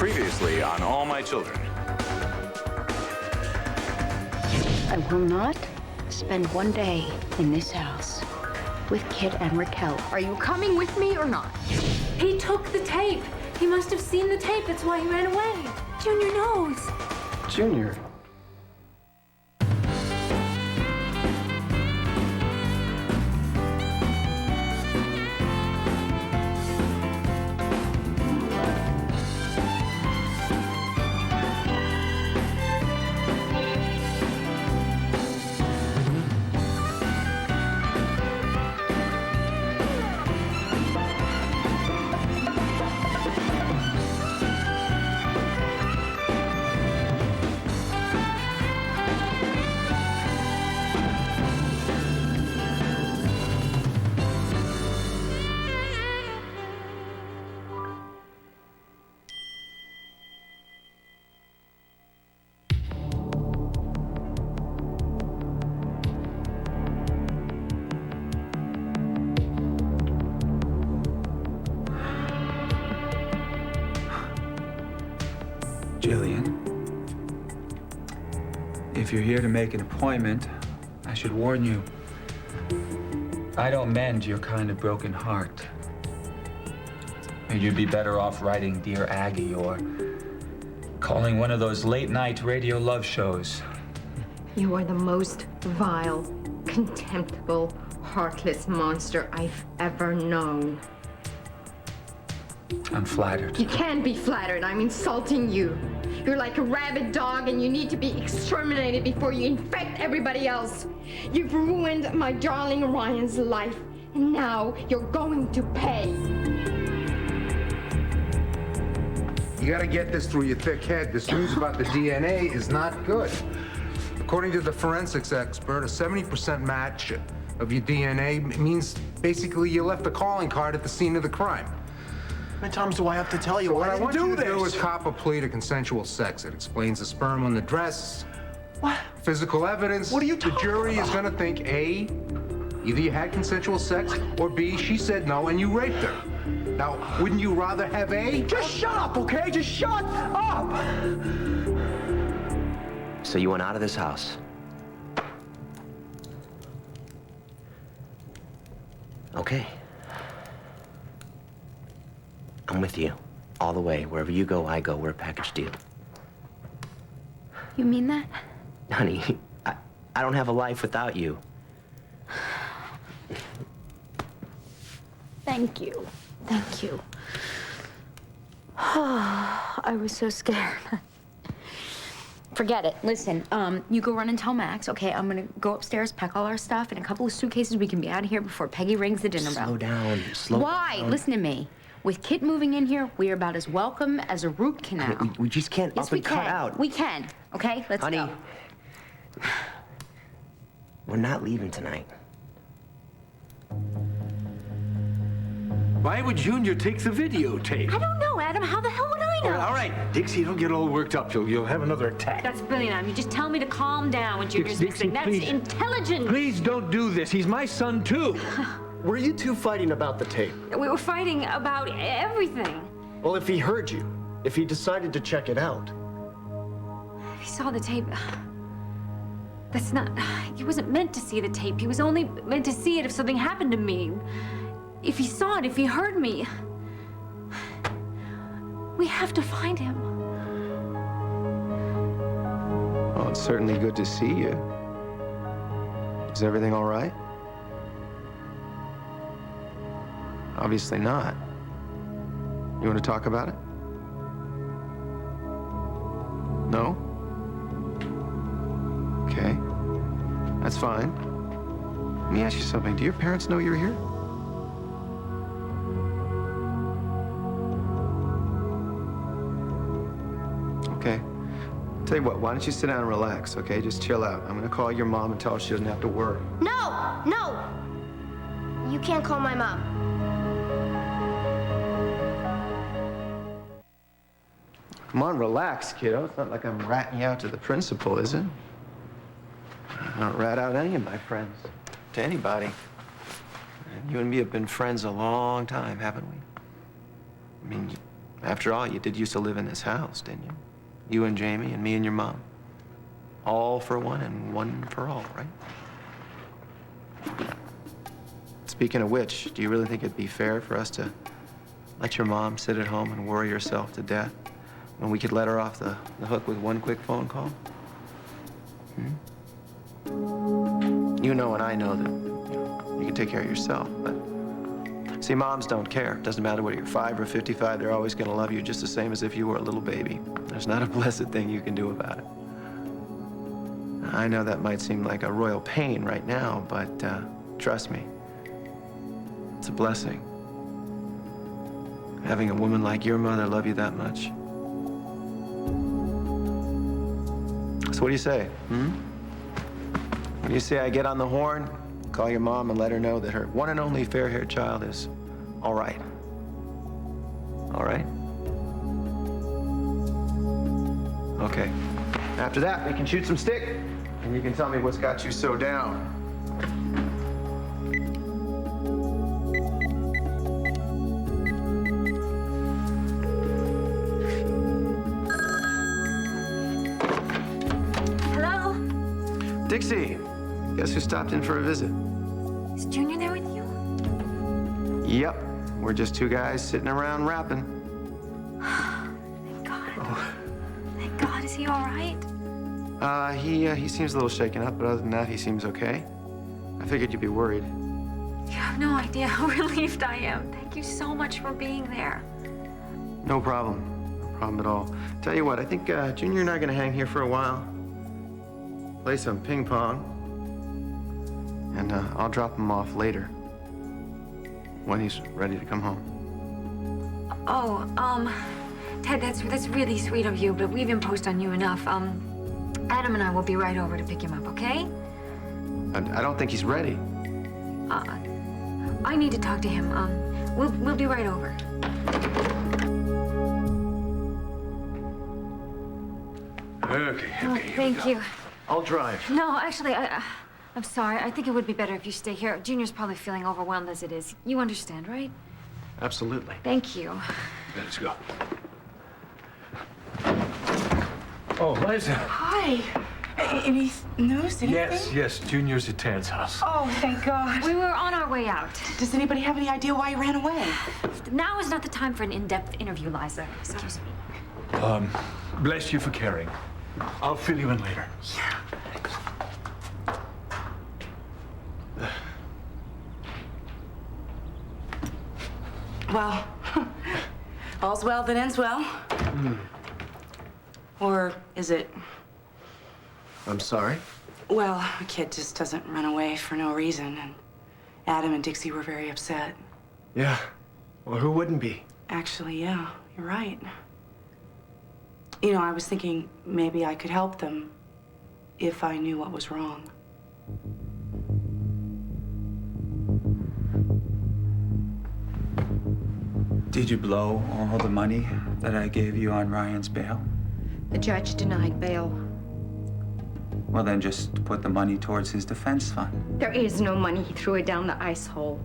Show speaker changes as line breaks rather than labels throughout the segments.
Previously on All My Children.
I will not spend one day in this house with Kit and Raquel. Are you coming with me or not?
He took the tape. He must have seen the tape. That's why he ran away. Junior knows.
Junior.
Jillian, if you're here to make an appointment, I should warn you. I don't mend your kind of broken heart. You'd be better off writing Dear Aggie or calling one of those late-night radio love shows.
You are the most vile, contemptible, heartless monster I've ever known.
I'm flattered.
You can't be flattered. I'm insulting you. You're like a rabid dog and you need to be exterminated before you infect everybody else. You've ruined my darling Ryan's life, and now you're going to pay.
You gotta get this through your thick head. This news about the DNA is not good. According to the forensics expert, a 70% match of your DNA means basically you left a calling card at the scene of the crime.
How many times do I have to tell you?
So what I
didn't
want you to
this?
do is cop a plea to consensual sex. It explains the sperm on the dress.
What?
Physical evidence.
What are you
The
talking
jury is
about?
gonna think A, either you had consensual sex, or B, she said no and you raped her. Now, wouldn't you rather have A?
Just shut up, okay? Just shut up!
So you went out of this house. Okay. I'm with you. All the way. Wherever you go, I go. We're a package deal.
You mean that?
Honey, I don't have a life without you.
Thank you. Thank you. I was so scared. Forget it. Listen, you go run and tell Max, okay? I'm gonna go upstairs, pack all our stuff, in a couple of suitcases. We can be out of here before Peggy rings the dinner bell.
Slow down. Slow
Why?
down.
Listen to me. With Kit moving in here, we are about as welcome as a root canal.
Honey, we just can't
Yes,
up
we
and
can.
cut out.
We can. Okay, let's
Honey,
go.
we're not leaving tonight.
Why would Junior take the videotape?
I don't know, Adam. How the hell would I know?
All right, Dixie, don't get all worked up. You'll have another attack.
That's brilliant, Adam. You just tell me to calm down when Junior's
Dixie,
missing. That's
please.
intelligent.
Please don't do this. He's my son, too.
Were you two fighting about the tape?
We were fighting about everything.
Well, if he heard you, if he decided to check it out,
If he saw the tape, that's not. He wasn't meant to see the tape. He was only meant to see it if something happened to me. If he saw it, if he heard me. We have to find him.
well, it's certainly good to see you. Is everything all right? Obviously not. You want to talk about it? No? Okay. That's fine. Let me ask you something. Do your parents know you're here? Okay. Tell you what, why don't you sit down and relax, okay? Just chill out. I'm gonna call your mom and tell her she doesn't have to worry.
No! No! You can't call my mom.
Come on, relax, kiddo. It's not like I'm ratting you out to the principal, is it? I don't rat out any of my friends to anybody. And you and me have been friends a long time, haven't we? I mean, After all, you did used to live in this house, didn't you? You and Jamie and me and your mom. All for one and one for all, right? Speaking of which, do you really think it'd be fair for us to let your mom sit at home and worry herself to death when we could let her off the hook with one quick phone call? You know and I know that you can take care of yourself, but see, moms don't care. It doesn't matter whether you're 5 or 55, they're always gonna love you just the same as if you were a little baby. There's not a blessed thing you can do about it. I know that might seem like a royal pain right now, but trust me, it's a blessing. Having a woman like your mother love you that much. So what do you say, What do you say I get on the horn, call your mom and let her know that her one and only fair-haired child is all right? All right? Okay. After that, we can shoot some stick, and you can tell me what's got you so down.
Hello?
Dixie, guess who stopped in for a visit?
Is Junior there with you?
Yep, we're just two guys sitting around rapping.
Thank God. Thank God. Is he all right?
He seems a little shaken up, but other than that, he seems okay. I figured you'd be worried.
You have no idea how relieved I am. Thank you so much for being there.
No problem. No problem at all. Tell you what, I think Junior and I are gonna hang here for a while. Play some ping pong. And I'll drop him off later. When he's ready to come home.
Oh, Ted, that's really sweet of you, but we've imposed on you enough. Adam and I will be right over to pick him up, okay?
I don't think he's ready.
I need to talk to him. We'll be right over.
Okay,
Oh, thank you.
I'll drive.
No, actually, I'm sorry. I think it would be better if you stay here. Junior's probably feeling overwhelmed as it is. You understand, right?
Absolutely.
Thank you.
Let's go. Oh, Liza.
Hi. Any news? Anything?
Yes, Junior's at Ted's house.
Oh, thank God.
We were on our way out.
Does anybody have any idea why you ran away?
Now is not the time for an in-depth interview, Liza. Excuse me.
Bless you for caring. I'll fill you in later.
Yeah. Well, all's well that ends well. Or is it?
I'm sorry?
Well, a kid just doesn't run away for no reason, and Adam and Dixie were very upset.
Yeah. Well, who wouldn't be?
Actually, yeah, you're right. You know, I was thinking maybe I could help them if I knew what was wrong.
Did you blow all the money that I gave you on Ryan's bail?
The judge denied bail.
Well, then just put the money towards his defense fund.
There is no money. He threw it down the ice hole.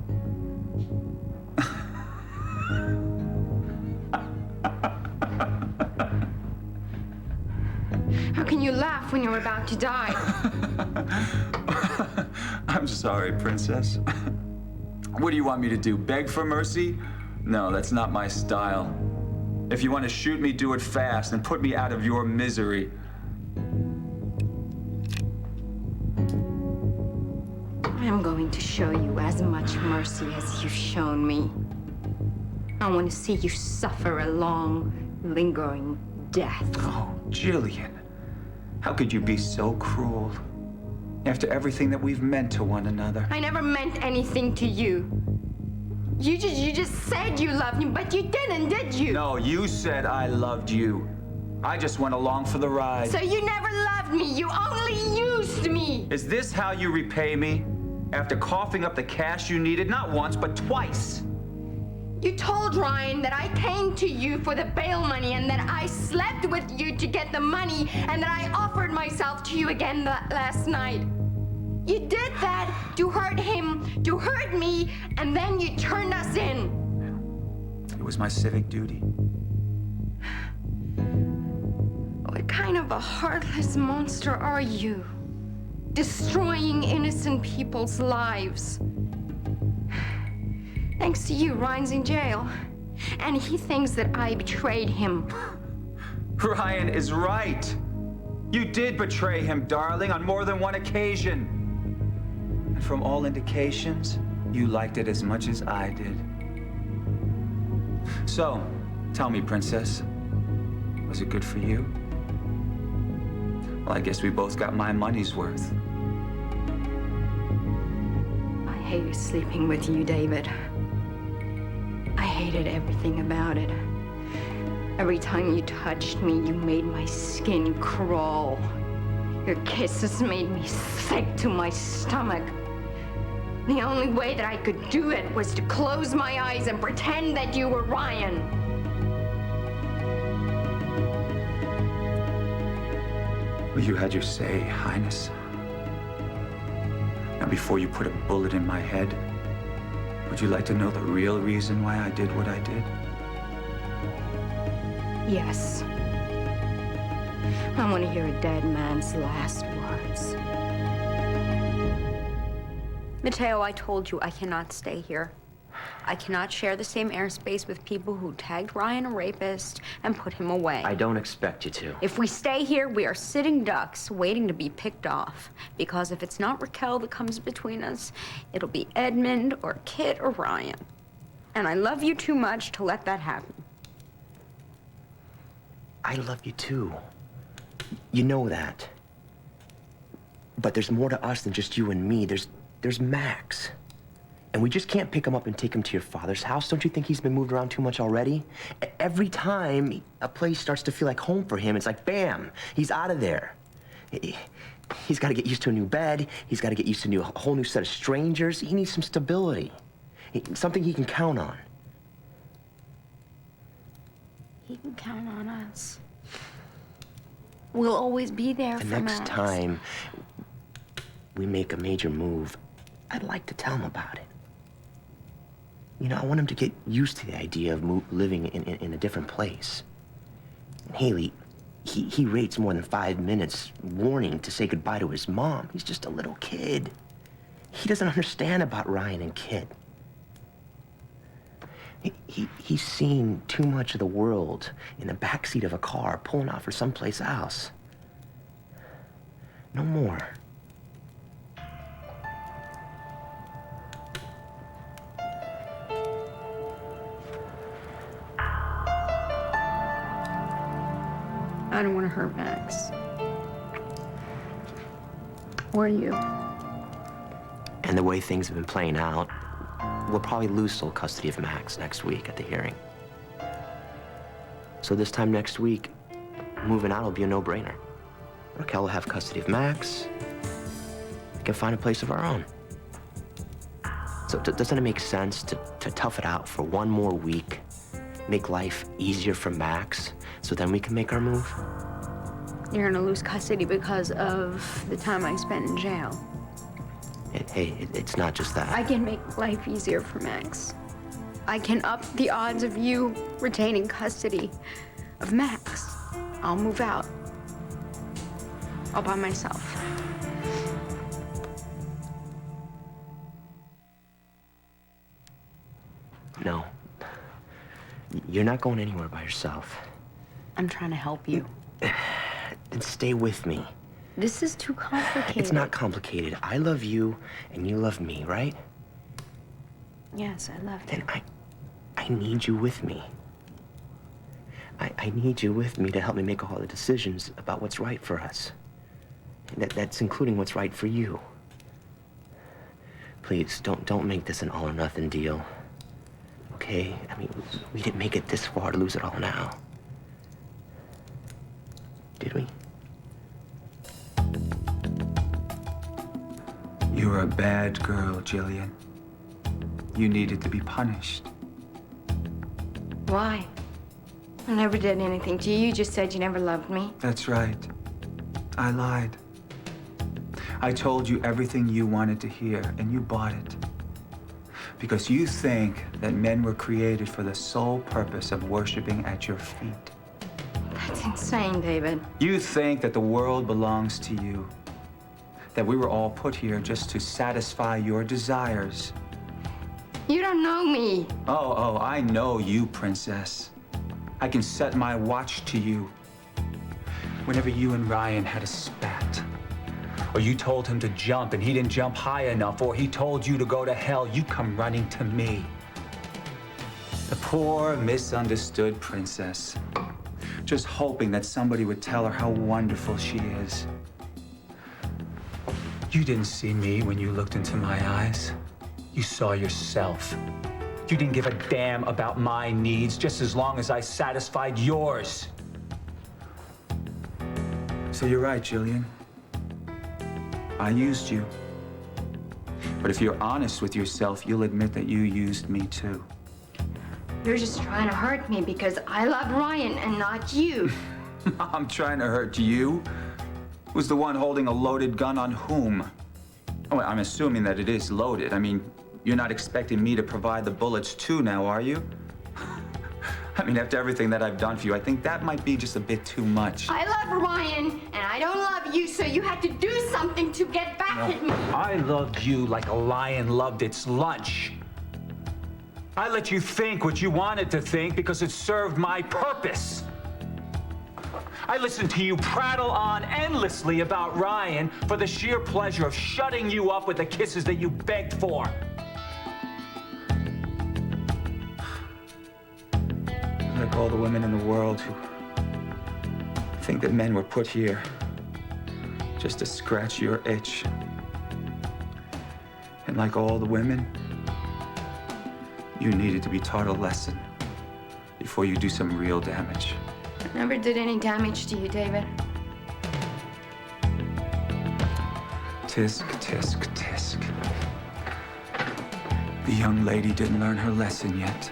How can you laugh when you're about to die?
I'm sorry, Princess. What do you want me to do? Beg for mercy? No, that's not my style. If you want to shoot me, do it fast and put me out of your misery.
I'm going to show you as much mercy as you've shown me. I want to see you suffer a long, lingering death.
Oh, Jillian. How could you be so cruel? After everything that we've meant to one another.
I never meant anything to you. You just said you loved me, but you didn't, did you?
No, you said I loved you. I just went along for the ride.
So you never loved me. You only used me.
Is this how you repay me? After coughing up the cash you needed, not once, but twice.
You told Ryan that I came to you for the bail money and that I slept with you to get the money and that I offered myself to you again last night. You did that to hurt him, to hurt me, and then you turned us in.
It was my civic duty.
of a heartless monster are you? Destroying innocent people's lives. Thanks to you, Ryan's in jail. And he thinks that I betrayed him.
Ryan is right. You did betray him, darling, on more than one occasion. And from all indications, you liked it as much as I did. So, tell me, Princess, was it good for you? Well, I guess we both got my money's worth.
I hated sleeping with you, David. I hated everything about it. Every time you touched me, you made my skin crawl. Your kisses made me sick to my stomach. The only way that I could do it was to close my eyes and pretend that you were Ryan.
Well, you had your say, Highness. Now, before you put a bullet in my head, would you like to know the real reason why I did what I did?
Yes. I want to hear a dead man's last words.
Mateo, I told you I cannot stay here. I cannot share the same airspace with people who tagged Ryan a rapist and put him away.
I don't expect you to.
If we stay here, we are sitting ducks waiting to be picked off. Because if it's not Raquel that comes between us, it'll be Edmund or Kit or Ryan. And I love you too much to let that happen.
I love you too. You know that. But there's more to us than just you and me. There's Max. And we just can't pick him up and take him to your father's house. Don't you think he's been moved around too much already? Every time a place starts to feel like home for him, it's like, bam, he's out of there. He's got to get used to a new bed. He's got to get used to a whole new set of strangers. He needs some stability. Something he can count on.
He can count on us. We'll always be there
The
for
next
Max.
time we make a major move, I'd like to tell him about it. You know, I want him to get used to the idea of living in a different place. And Haley, he waits more than 5 minutes warning to say goodbye to his mom. He's just a little kid. He doesn't understand about Ryan and Kit. He's seen too much of the world in the backseat of a car pulling off for someplace else. No more.
I don't want to hurt Max. Or you.
And the way things have been playing out, we'll probably lose sole custody of Max next week at the hearing. So this time next week, moving out will be a no-brainer. Raquel will have custody of Max. We can find a place of our own. So doesn't it make sense to tough it out for one more week, make life easier for Max, so then we can make our move?
You're gonna lose custody because of the time I spent in jail.
It's not just that.
I can make life easier for Max. I can up the odds of you retaining custody of Max. I'll move out. All by myself.
No. You're not going anywhere by yourself.
I'm trying to help you.
Then stay with me.
This is too complicated.
It's not complicated. I love you, and you love me, right?
Yes, I love you.
Then I need you with me. I need you with me to help me make all the decisions about what's right for us. That's including what's right for you. Please, don't make this an all-or-nothing deal. Okay? I mean, we didn't make it this far to lose it all now. Did we?
You're a bad girl, Jillian. You needed to be punished.
Why? I never did anything to you. You just said you never loved me.
That's right. I lied. I told you everything you wanted to hear, and you bought it. Because you think that men were created for the sole purpose of worshiping at your feet.
That's insane, David.
You think that the world belongs to you. That we were all put here just to satisfy your desires.
You don't know me.
Oh, I know you, Princess. I can set my watch to you. Whenever you and Ryan had a spat, or you told him to jump and he didn't jump high enough, or he told you to go to hell, you come running to me. The poor, misunderstood princess, just hoping that somebody would tell her how wonderful she is. You didn't see me when you looked into my eyes. You saw yourself. You didn't give a damn about my needs just as long as I satisfied yours. So you're right, Jillian. I used you. But if you're honest with yourself, you'll admit that you used me too.
You're just trying to hurt me because I love Ryan and not you.
I'm trying to hurt you. Who's the one holding a loaded gun on whom? Oh, I'm assuming that it is loaded. I mean, you're not expecting me to provide the bullets too now, are you? I mean, after everything that I've done for you, I think that might be just a bit too much.
I love Ryan and I don't love you, so you had to do something to get back at me.
I loved you like a lion loved its lunch. I let you think what you wanted to think because it served my purpose. I listened to you prattle on endlessly about Ryan for the sheer pleasure of shutting you up with the kisses that you begged for. Like all the women in the world who think that men were put here just to scratch your itch. And like all the women, you needed to be taught a lesson before you do some real damage.
I never did any damage to you, David.
Tisk, tisk, tisk. The young lady didn't learn her lesson yet.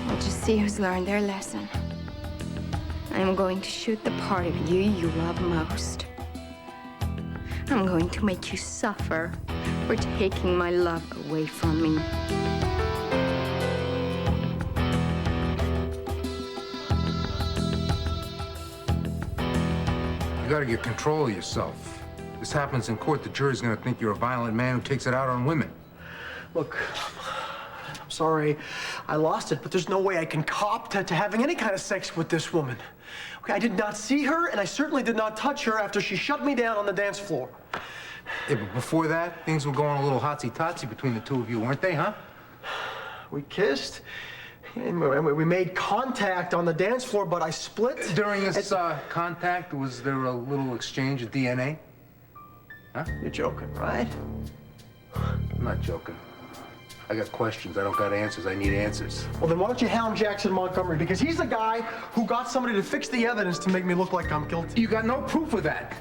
We'll just see who's learned their lesson. I'm going to shoot the part of you love most. I'm going to make you suffer for taking my love away from me.
You gotta get control of yourself. This happens in court, the jury's gonna think you're a violent man who takes it out on women.
Look, I'm sorry I lost it, but there's no way I can cop to having any kind of sex with this woman. Okay, I did not see her, and I certainly did not touch her after she shut me down on the dance floor.
Yeah, but before that, things were going a little hotsy-totsy between the two of you, weren't they, huh?
We kissed, and we made contact on the dance floor, but I split.
During this contact, was there a little exchange of DNA? Huh?
You're joking, right?
I'm not joking. I got questions. I don't got answers. I need answers.
Well, then why don't you hound Jackson Montgomery? Because he's the guy who got somebody to fix the evidence to make me look like I'm guilty.
You got no proof of that.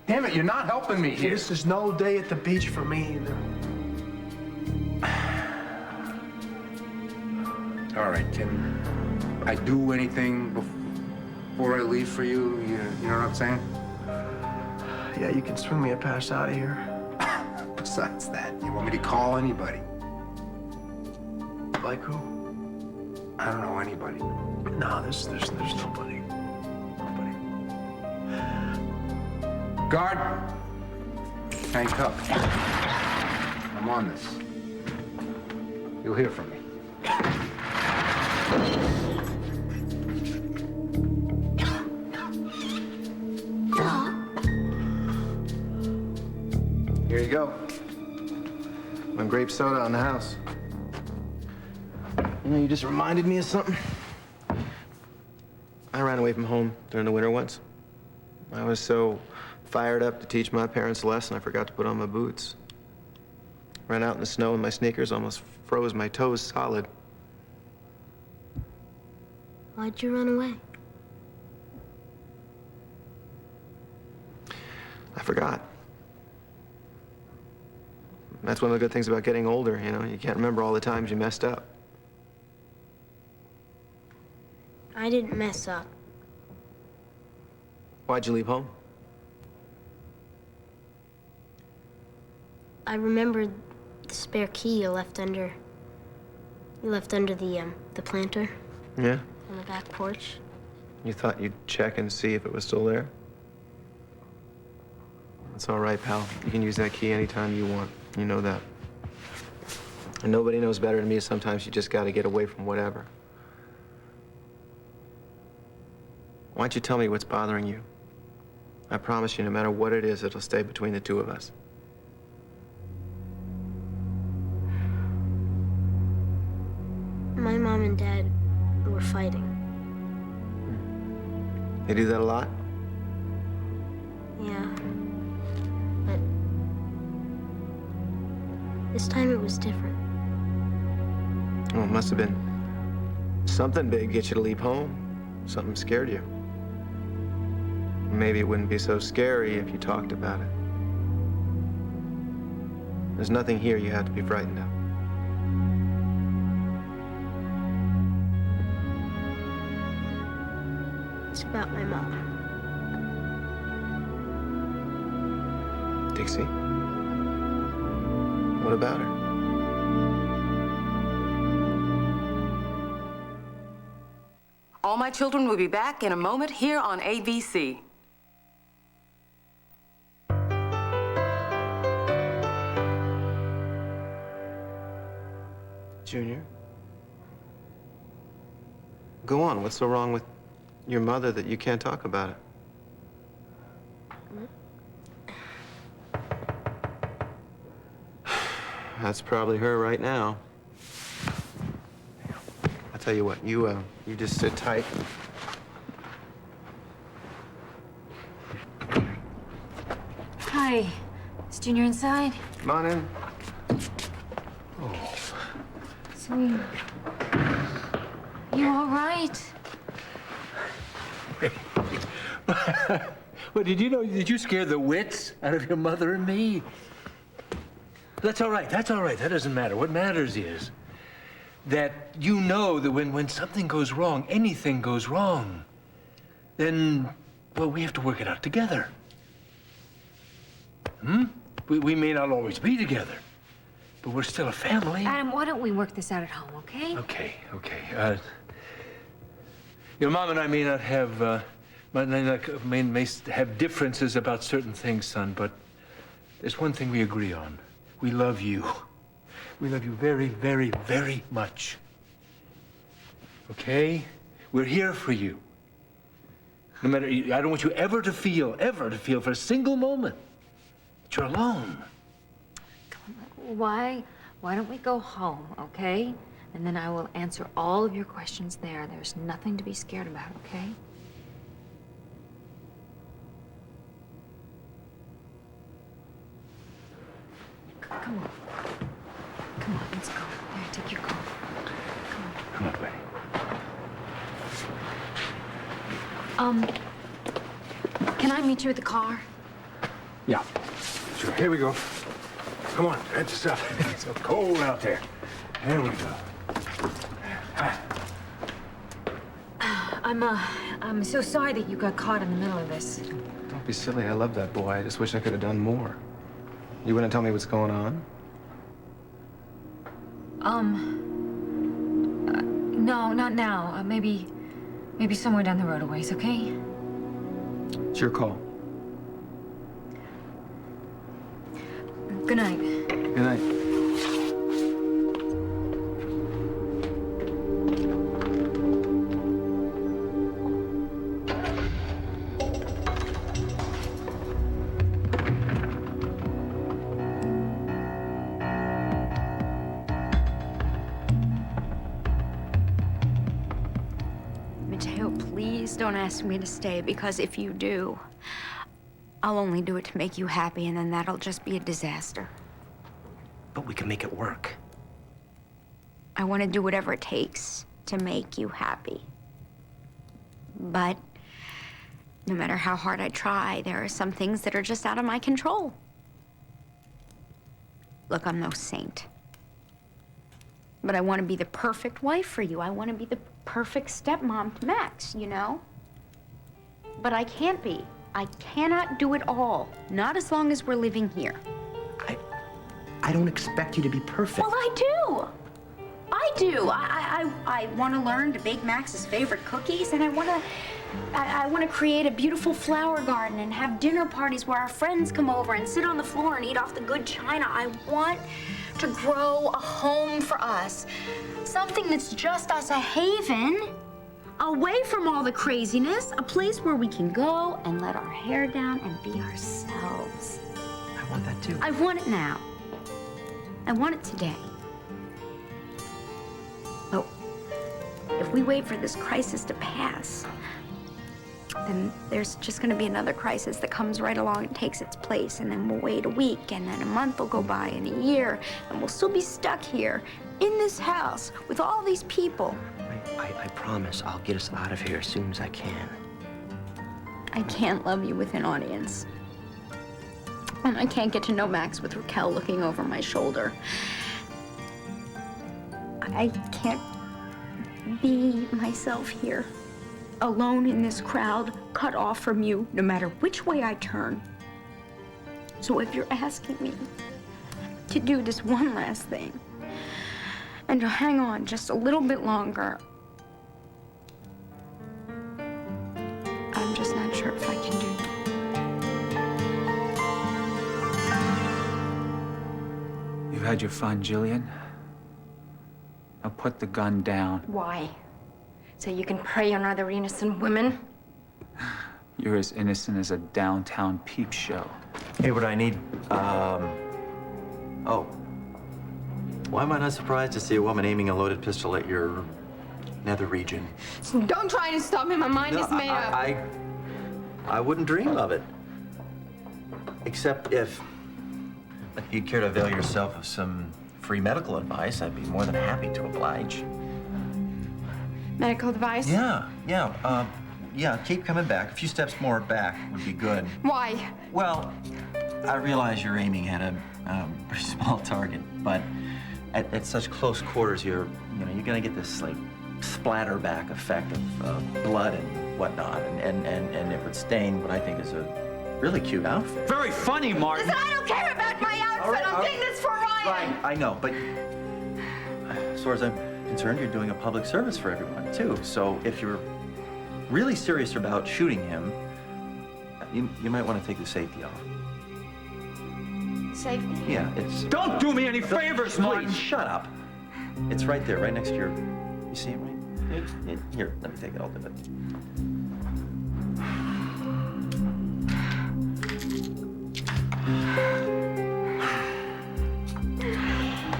Damn it, you're not helping me here.
This is no day at the beach for me either.
All right, can I do anything before I leave for you? You know what I'm saying?
Yeah, you can swing me a pass out of here.
Besides that, you want me to call anybody?
Like who?
I don't know anybody.
No, there's nobody. Nobody.
Guard, handcuff. I'm on this. You'll hear from me.
Here you go. One grape soda on the house. You know, you just reminded me of something. I ran away from home during the winter once. I was so fired up to teach my parents a lesson, I forgot to put on my boots. Ran out in the snow and my sneakers almost froze my toes solid.
Why'd you run away?
I forgot. That's one of the good things about getting older, you know? You can't remember all the times you messed up.
I didn't mess up.
Why'd you leave home?
I remembered the spare key you left under the the planter
Yeah?
on the back porch.
You thought you'd check and see if it was still there? It's all right, pal. You can use that key anytime you want. You know that. And nobody knows better than me. Sometimes you just gotta get away from whatever. Why don't you tell me what's bothering you? I promise you, no matter what it is, it'll stay between the two of us.
My mom and dad were fighting.
They do that a lot?
Yeah. But this time it was different.
Well, it must have been something big get you to leave home. Something scared you. Maybe it wouldn't be so scary if you talked about it. There's nothing here you have to be frightened of.
It's about my mom.
Dixie? What about her?
All My Children will be back in a moment here on ABC.
Junior? Go on. What's so wrong with your mother that you can't talk about it? That's probably her right now. I'll tell you what, you just sit tight.
Hi. Is Junior inside?
Come on in.
Sweet. You all right?
Well, did you scare the wits out of your mother and me? That's all right. That's all right. That doesn't matter. What matters is that you know that when something goes wrong, anything goes wrong, then, well, we have to work it out together. We may not always be together, but we're still a family.
Adam, why don't we work this out at home, okay?
Okay. Your mom and I may not have, may have differences about certain things, son, but there's one thing we agree on. We love you. We love you very, very, very much. Okay? We're here for you. No matter, I don't want you ever to feel for a single moment that you're alone.
Why don't we go home, okay? And then I will answer all of your questions there. There's nothing to be scared about, okay? Come on. Come on, let's go. Here, take your coat.
Come on, buddy.
Can I meet you at the car?
Yeah, sure. Here we go. Come on, head yourself. It's so cold out there. There we go.
I'm so sorry that you got caught in the middle of this.
Don't be silly. I love that boy. I just wish I could have done more. You wouldn't tell me what's going on?
No, not now. Maybe somewhere down the road a ways, okay?
It's your call.
Good night.
Good night.
Mateo, please don't ask me to stay, because if you do, I'll only do it to make you happy, and then that'll just be a disaster.
But we can make it work.
I want to do whatever it takes to make you happy. But no matter how hard I try, there are some things that are just out of my control. Look, I'm no saint. But I want to be the perfect wife for you. I want to be the perfect stepmom to Max, you know? But I can't be. I cannot do it all. Not as long as we're living here.
I don't expect you to be perfect.
Well, I do. I do. I want to learn to bake Max's favorite cookies, and I want to create a beautiful flower garden and have dinner parties where our friends come over and sit on the floor and eat off the good china. I want to grow a home for us. Something that's just us, a haven, away from all the craziness, a place where we can go and let our hair down and be ourselves.
I want that too.
I want it now. I want it today. But if we wait for this crisis to pass, then there's just going to be another crisis that comes right along and takes its place, and then we'll wait a week, and then a month will go by, and a year, and we'll still be stuck here in this house with all these people.
I promise I'll get us out of here as soon as I can.
I can't love you with an audience. And I can't get to know Max with Raquel looking over my shoulder. I can't be myself here, alone in this crowd, cut off from you, no matter which way I turn. So if you're asking me to do this one last thing, and to hang on just a little bit longer, I'm just not sure if I can do that.
You've had your fun, Jillian. Now put the gun down.
Why? So you can prey on other innocent women?
You're as innocent as a downtown peep show.
Hey, what I need, oh. Why am I not surprised to see a woman aiming a loaded pistol at your nether region?
Don't try to stop me. My mind is made up.
I wouldn't dream of it. Except if you'd care to avail yourself of some free medical advice, I'd be more than happy to oblige.
Medical advice?
Yeah, keep coming back. A few steps more back would be good.
Why?
Well, I realize you're aiming at a pretty small target, but at such close quarters, you're gonna get this like splatter back effect of blood and whatnot, and it would stain what I think is a really cute outfit.
Very funny, Martin.
Listen, I don't care about my outfit. I'm doing this for Ryan.
Right, I know, but as far as I'm concerned, you're doing a public service for everyone too. So if you're really serious about shooting him, you might want to take the safety off.
Safety?
Yeah, it's...
Don't do me any favors, Martin!
Please, shut up. It's right there, right next to your... You see it, right? Here, let me take it, I'll do it.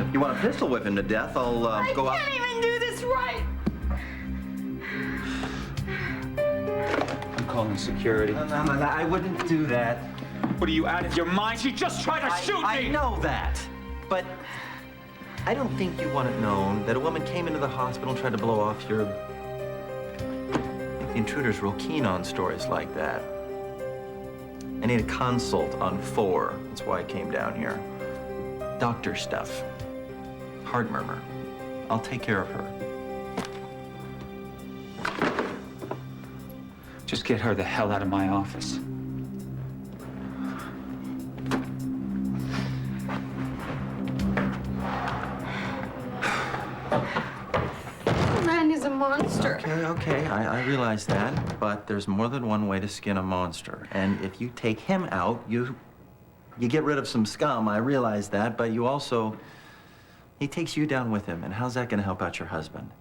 If you want to pistol whip him to death, I'll go out...
I can't even do this right.
I'm calling security.
No, I wouldn't do that.
What are you, out of your mind? She just tried to shoot me!
I know that, but I don't think you want it known that a woman came into the hospital and tried to blow off your... I think the intruder's real keen on stories like that. I need a consult on 4. That's why I came down here. Doctor stuff. Heart murmur. I'll take care of her.
Just get her the hell out of my office.
Man is a monster.
Okay, I realize that, but there's more than one way to skin a monster. And if you take him out, you get rid of some scum, I realize that, but you also... He takes you down with him, and how's that gonna help out your husband?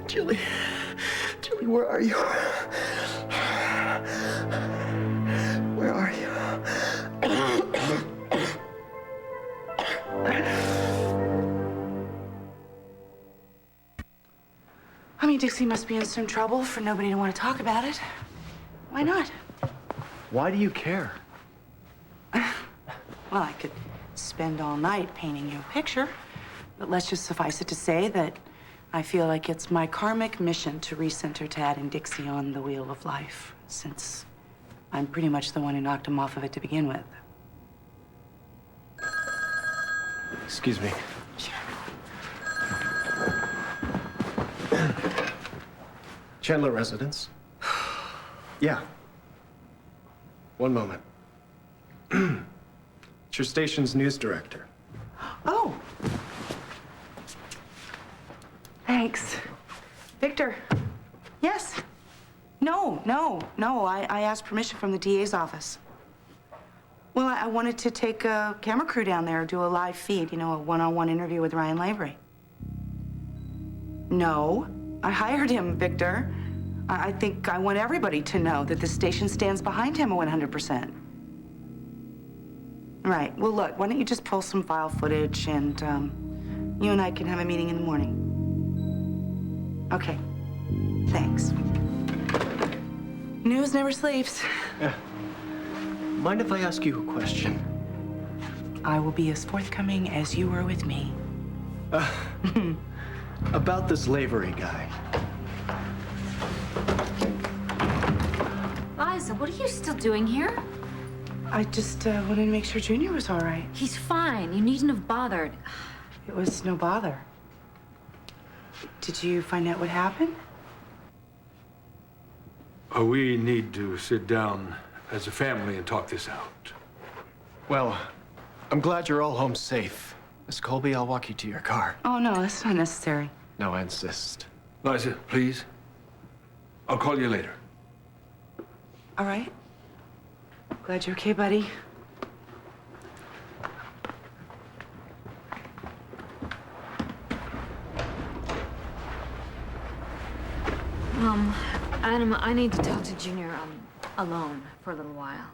Jilly, where are you? Where are you?
I mean, Dixie must be in some trouble for nobody to want to talk about it. Why not?
Why do you care?
Well, I could spend all night painting you a picture, but let's just suffice it to say that I feel like it's my karmic mission to recenter Tad and Dixie on the wheel of life, since I'm pretty much the one who knocked him off of it to begin with.
Excuse me. Chandler residence. Yeah.
One moment. It's your station's news director.
Oh. Thanks. Victor. Yes. No. I asked permission from the DA's office. Well, I wanted to take a camera crew down there, do a live feed, you know, a one-on-one interview with Ryan Lavery. No, I hired him, Victor. I think I want everybody to know that the station stands behind him 100%. Right. Well, look, why don't you just pull some file footage and you and I can have a meeting in the morning. Okay. Thanks. News never sleeps.
Yeah. Mind if I ask you a question?
I will be as forthcoming as you were with me.
About this Lavery guy.
Liza, what are you still doing here?
I just wanted to make sure Junior was all right.
He's fine. You needn't have bothered.
It was no bother. Did you find out what happened?
We need to sit down as a family and talk this out.
Well, I'm glad you're all home safe. Miss Colby, I'll walk you to your car.
Oh, no, that's not necessary.
No, I insist.
Liza, please. I'll call you later.
All right. Glad you're okay, buddy.
Adam, I need to talk to Junior alone for a little while.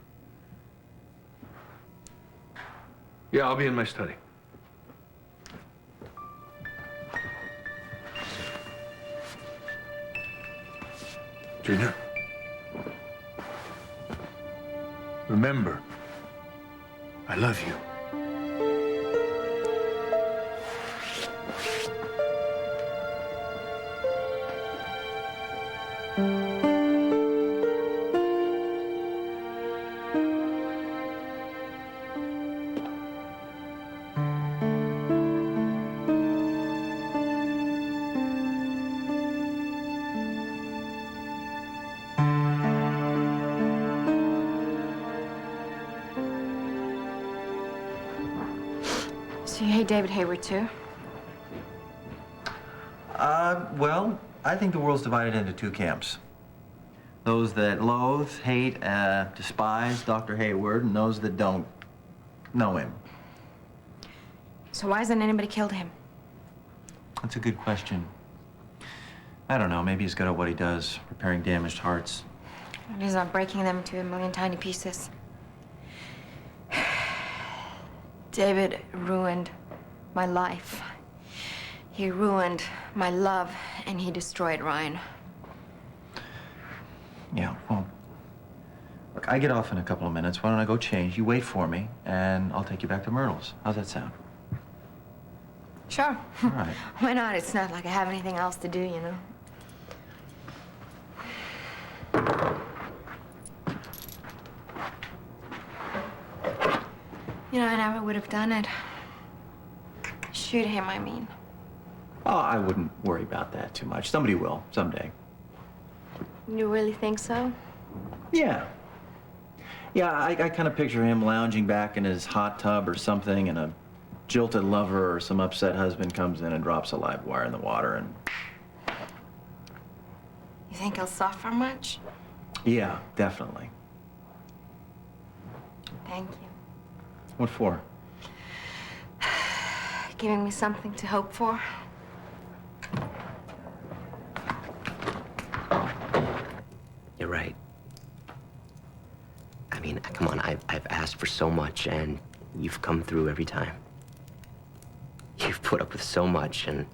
Yeah, I'll be in my study. Junior. Remember, I love you.
So you hate David Hayward too?
Well, I think the world's divided into two camps. Those that loathe, hate, despise Dr. Hayward, and those that don't know him.
So why hasn't anybody killed him?
That's a good question. I don't know, maybe he's good at what he does, repairing damaged hearts.
And he's not breaking them into a million tiny pieces. David ruined my life. He ruined my love, and he destroyed Ryan.
Yeah, well, look, I get off in a couple of minutes. Why don't I go change? You wait for me, and I'll take you back to Myrtle's. How's that sound?
Sure.
All right.
Why not? It's not like I have anything else to do, you know? You know, I never would have done it. Shoot him, I mean.
Oh, I wouldn't worry about that too much. Somebody will, someday.
You really think so?
Yeah. Yeah, I kind of picture him lounging back in his hot tub or something, and a jilted lover or some upset husband comes in and drops a live wire in the water, and...
You think he'll suffer much?
Yeah, definitely.
Thank you.
What for?
Giving me something to hope for.
You're right. I mean, come on, I've asked for so much, and you've come through every time. You've put up with so much, and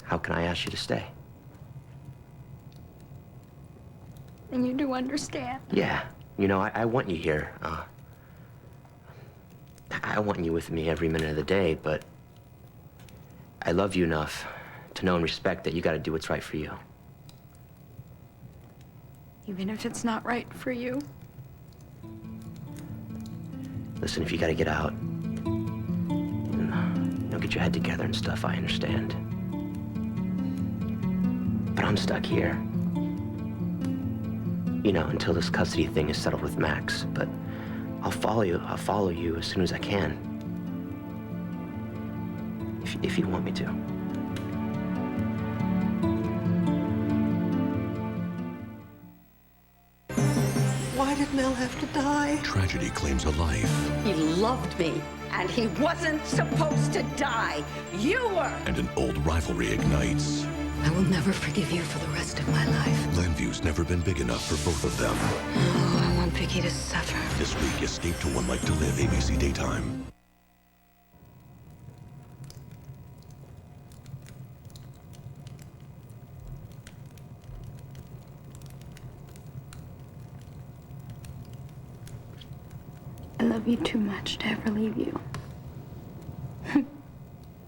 how can I ask you to stay?
And you do understand.
Yeah, you know, I want you here. I want you with me every minute of the day, but I love you enough to know and respect that you gotta do what's right for you.
Even if it's not right for you.
Listen, if you gotta get out, you know, get your head together and stuff, I understand. But I'm stuck here. you know, until this custody thing is settled with Max. But I'll follow you as soon as I can. If you want me to.
Why did Mel have to die?
Tragedy claims a life.
He loved me, and he wasn't supposed to die. You were!
And an old rivalry ignites.
I will never forgive you for the rest of my life.
Landview's never been big enough for both of them.
Oh, I want Vicky to suffer.
This week, Escape to One Life to Live, ABC Daytime.
I love you too much to ever leave you.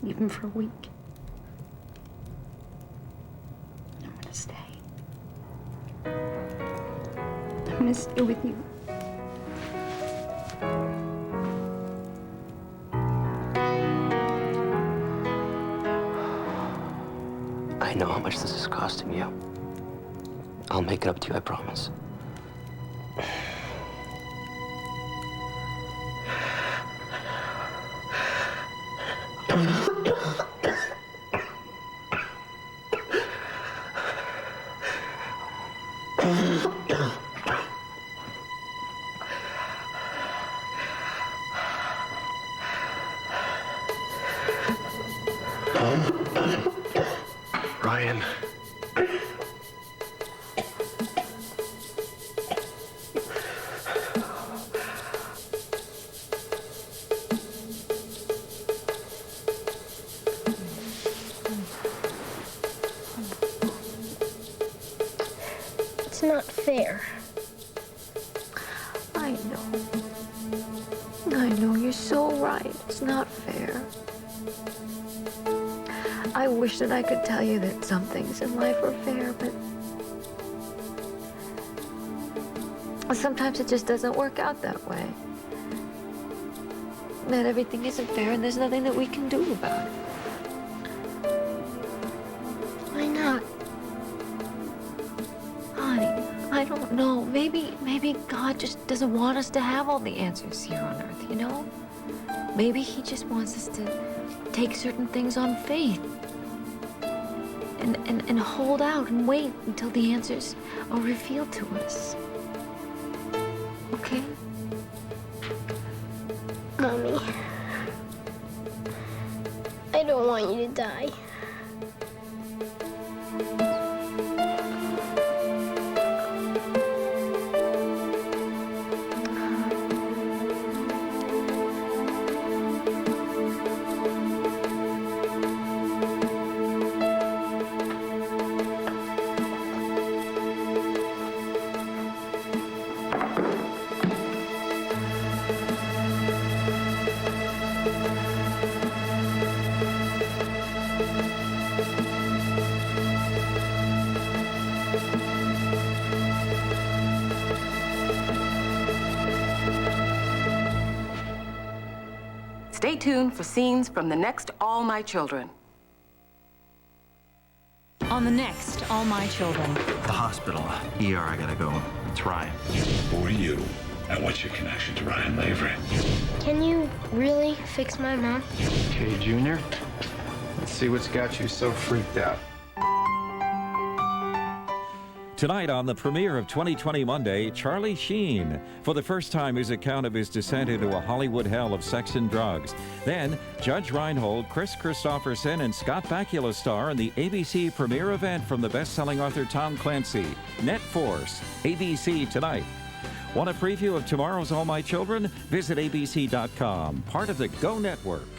Even for a week. I'm gonna stay. I'm gonna stay with you.
I know how much this is costing you. I'll make it up to you, I promise.
Ryan.
It's not fair.
I know. I know, you're so right. It's not fair. I wish that I could tell you that some things in life are fair, but sometimes it just doesn't work out that way. That everything isn't fair and there's nothing that we can do about it.
Why not?
Honey, I don't know. Maybe God just doesn't want us to have all the answers here on earth, you know? Maybe he just wants us to take certain things on faith and hold out and wait until the answers are revealed to us. Okay?
Mommy, I don't want you to die.
Stay tuned for scenes from the next All My Children.
On the next All My Children.
The hospital. ER, I gotta go. It's Ryan.
Who are you? And what's your connection to Ryan Lavery?
Can you really fix my mom?
Okay, Junior. Let's see what's got you so freaked out.
Tonight on the premiere of 2020 Monday, Charlie Sheen. For the first time, his account of his descent into a Hollywood hell of sex and drugs. Then, Judge Reinhold, Chris Christopherson, and Scott Bakula star in the ABC premiere event from the best-selling author Tom Clancy, Net Force, ABC tonight. Want a preview of tomorrow's All My Children? Visit abc.com, part of the Go Network.